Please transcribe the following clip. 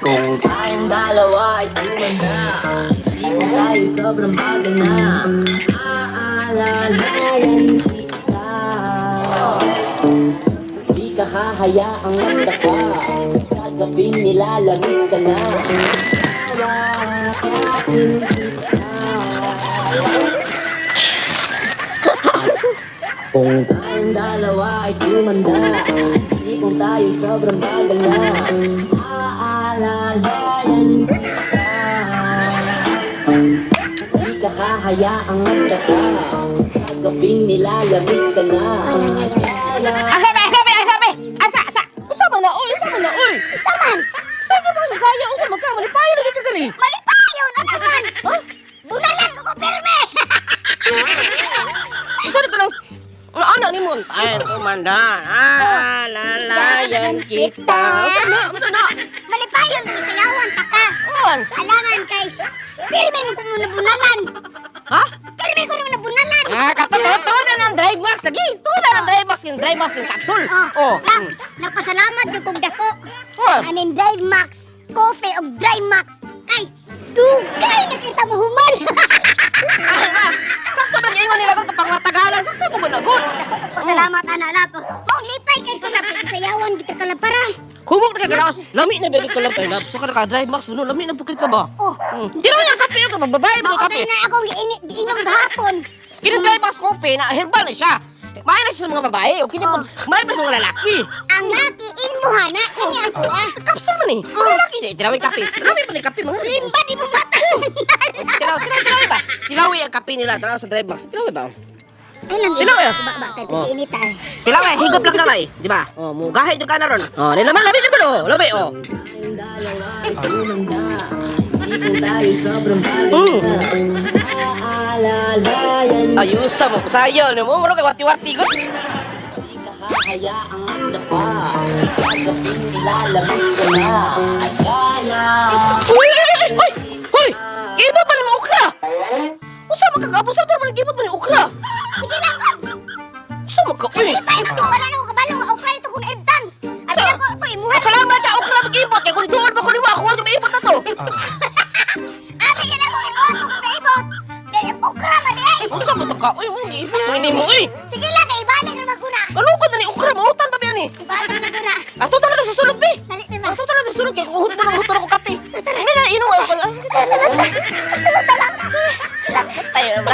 Kung tayong dalawa ay tumanda, di mo tayo sobrang bagal na. Aalalayan kita, di ka hahayaang magdaka, sa gabing nilalamig ka na. Yakapin kita. Kung tayong dalawa ay tumanda, di kung tayo sobrang bagal na. Aalalayan kita, di ka hahayaang magdaka, sa gabing nilalamig ka na. Asabi! Asa! Usa man na, oy! Saman! Sige mo sa saya, usa man ka, malipayo lagi ito gali. Malipayo na naman! Bunalan ko ko pirme! Sorry ko lang, anak ni Mon. Ay, kumanda, alalayan kita. Usa na. Malipayo na sayawan ta ka! On. Alangan kay pirme mo ko muna bunalan! Ha? Pirme ko muna bunalan! Katulad ng Drive Max lagi. Tulad ng Drive Max yung capsule. Lang, nagpasalamat yung kong dako. Oh. Anin Drive Max, coffee of Drive Max. Kay, dugay na kita mahuman! Sakto ba yung nila kung kapangmatagalan? Sakto mo ba nagot? Salamat anak ko. Mong lipay kay ko napisayawan kita kalapara. Humok na kagalawas. Lami na bigay ko lang tayo. So ka naka-Drive Max mo, lami na bukit ka ba? Oh, Hindi naman yung kape yung babae mo okay kape. na akong giinom gahapon. Kini-Drive Max coffee na herbal na siya. May na siya sa mga babae o kini may pa sa mga lalaki. Ang lakiin mo hana, kanya ako ah. Kapsal man eh. Mga lalaki niya, tilawin kape. Tilawin pa ni kape mga rin. Limba di mo bata. Tilawin ba? Tilawin ang kape nila. Tilawin sa Drive Max. Tilawin ba? Ay lang. Sino kaya? Ba kay pag-init ay. Tilawin, higop lang kamay. Di ba? Oh, mugahay yung ka na ron. Oh, nilaman, labi na ba no? Labi, oh. Tayong dalawa ay tumanda, di kung tayo sobrang bagal na. Aalalayan Ayusa mo, sayaw na mo. Maro kay wati-wati ko. di ka hahayaang magdaka, sa gabing nilalamig ka na. Ay kaya Uy! Gibot pa ng ukra! Usa magkakabusa ito naman gibot pa ng ukra! Sige lang ko. Usa magka... Uy! Lipay mo ko wala nang kabalo nga ukra nito kung ebtan. Abi na ko ito imuhat. Salamat ka ukra mag-ibot! Kaya kung ituwan pa ko ni Wako, huwag maibot na to! Abi ka na ko imuhat kung naibot. Kaya ukra man ay. Usa mo ka? Uy, mag-ibot mo ini mo eh! Sige lang kay ibalik na maguna. Kalugod na ni ukra, mautan pa ba yan eh! Ibalik na maguna. Ato talaga sa sulod, be! Balik na ba? Ato talaga sa sulod, kaya kung hut mo ng hutor ako kape! Hindi na, inuwa ko. Tayo na ba?